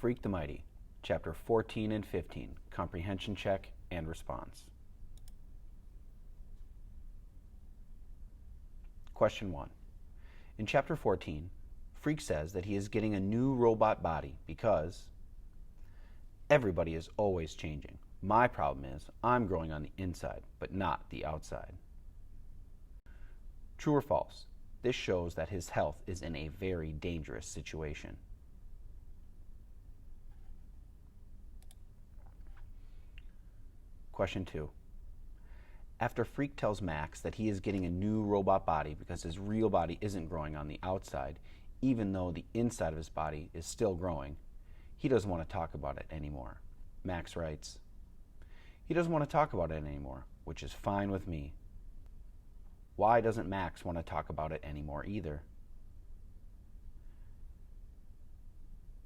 Freak the Mighty, Chapter 14 and 15, Comprehension Check and Response. Question 1. In Chapter 14, Freak says that he is getting a new robot body because everybody is always changing. My problem is I'm growing on the inside, but not the outside. True or false? This shows that his health is in a very dangerous situation. Question 2. After Freak tells Max that he is getting a new robot body because his real body isn't growing on the outside, even though the inside of his body is still growing, he doesn't want to talk about it anymore. Max writes, "He doesn't want to talk about it anymore, which is fine with me." Why doesn't Max want to talk about it anymore either?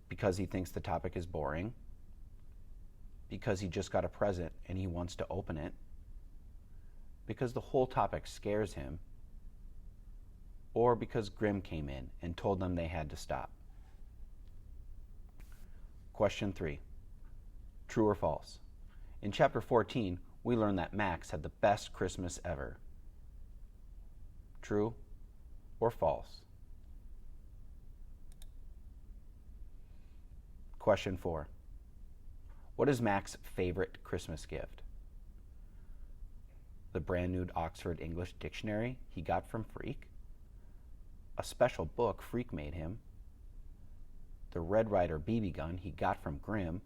Because he thinks the topic is boring? Because he just got a present and he wants to open it? Because the whole topic scares him? Or because Grimm came in and told them they had to stop? Question 3. True or false? In Chapter 14, we learn that Max had the best Christmas ever. True or false? Question 4. What is Max's favorite Christmas gift? The brand new Oxford English Dictionary he got from Freak? A special book Freak made him? The Red Ryder BB gun he got from Grimm?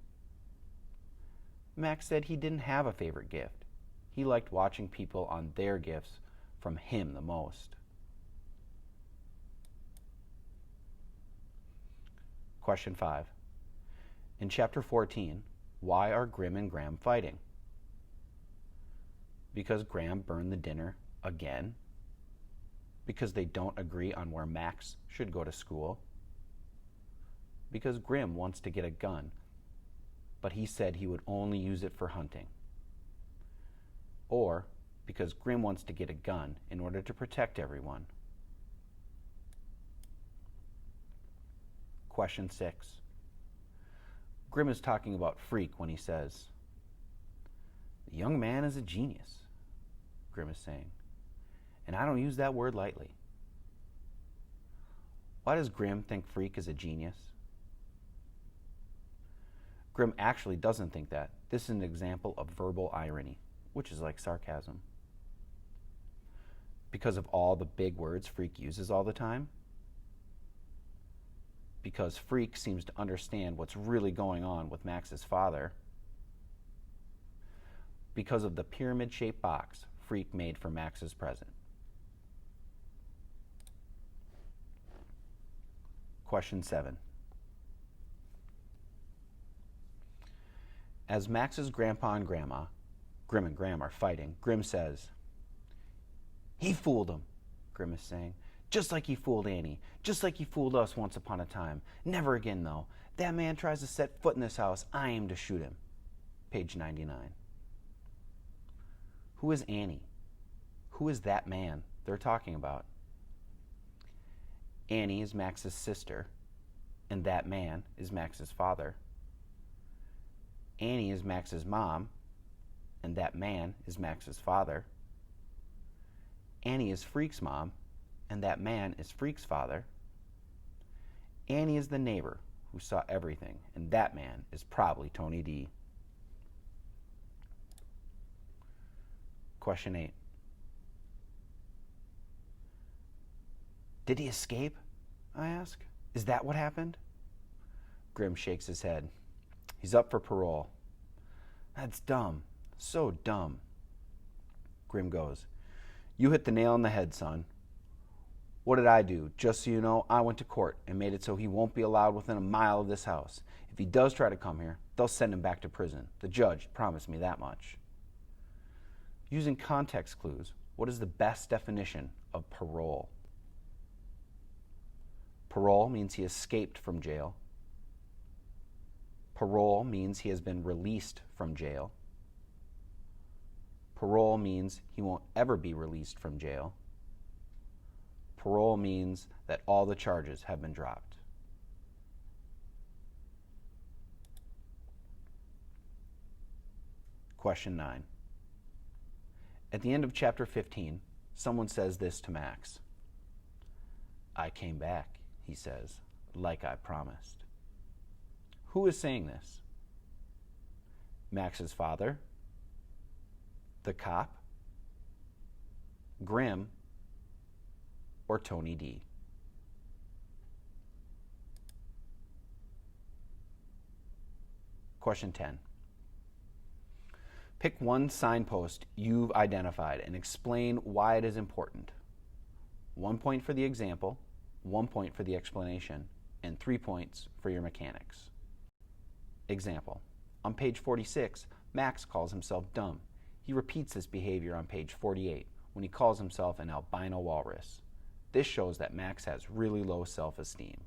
Max said he didn't have a favorite gift. He liked watching people on their gifts from him the most. Question 5. In Chapter 14, why are Grimm and Graham fighting? Because Graham burned the dinner again? Because they don't agree on where Max should go to school? Because Grimm wants to get a gun, but he said he would only use it for hunting? Or because Grimm wants to get a gun in order to protect everyone? Question 6. Grimm is talking about Freak when he says, "The young man is a genius," Grimm is saying, and I don't use that word lightly. Why does Grimm think Freak is a genius? Grimm actually doesn't think that. This is an example of verbal irony, which is like sarcasm. Because of all the big words Freak uses all the time? Because Freak seems to understand what's really going on with Max's father? Because of the pyramid-shaped box Freak made for Max's present? Question 7. As Max's grandpa and grandma, Grimm and Graham, are fighting, Grimm says, "He fooled him," Grimm is saying. "Just like he fooled Annie. Just like he fooled us once upon a time. Never again, though. That man tries to set foot in this house, I aim to shoot him." Page 99. Who is Annie? Who is that man they're talking about? Annie is Max's sister, and that man is Max's father. Annie is Max's mom, and that man is Max's father. Annie is Freak's mom, and that man is Freak's father. Annie is the neighbor who saw everything, and that man is probably Tony D. Question 8. Did he escape? I ask. Is that what happened? Grimm shakes his head. He's up for parole. That's dumb. So dumb. Grimm goes, "You hit the nail on the head, son. What did I do? Just so you know, I went to court and made it so he won't be allowed within a mile of this house. If he does try to come here, they'll send him back to prison. The judge promised me that much." Using context clues, what is the best definition of parole? Parole means he escaped from jail. Parole means he has been released from jail. Parole means he won't ever be released from jail. Parole means that all the charges have been dropped. Question 9. At the end of chapter 15, someone says this to Max. I came back, he says, like I promised. Who is saying this? Max's father? The cop? Grim? Or Tony D? Question 10. Pick one signpost you've identified and explain why it is important. 1 point for the example, 1 point for the explanation, and 3 points for your mechanics. Example. On page 46, Max calls himself dumb. He repeats this behavior on page 48 when he calls himself an albino walrus. This shows that Max has really low self-esteem.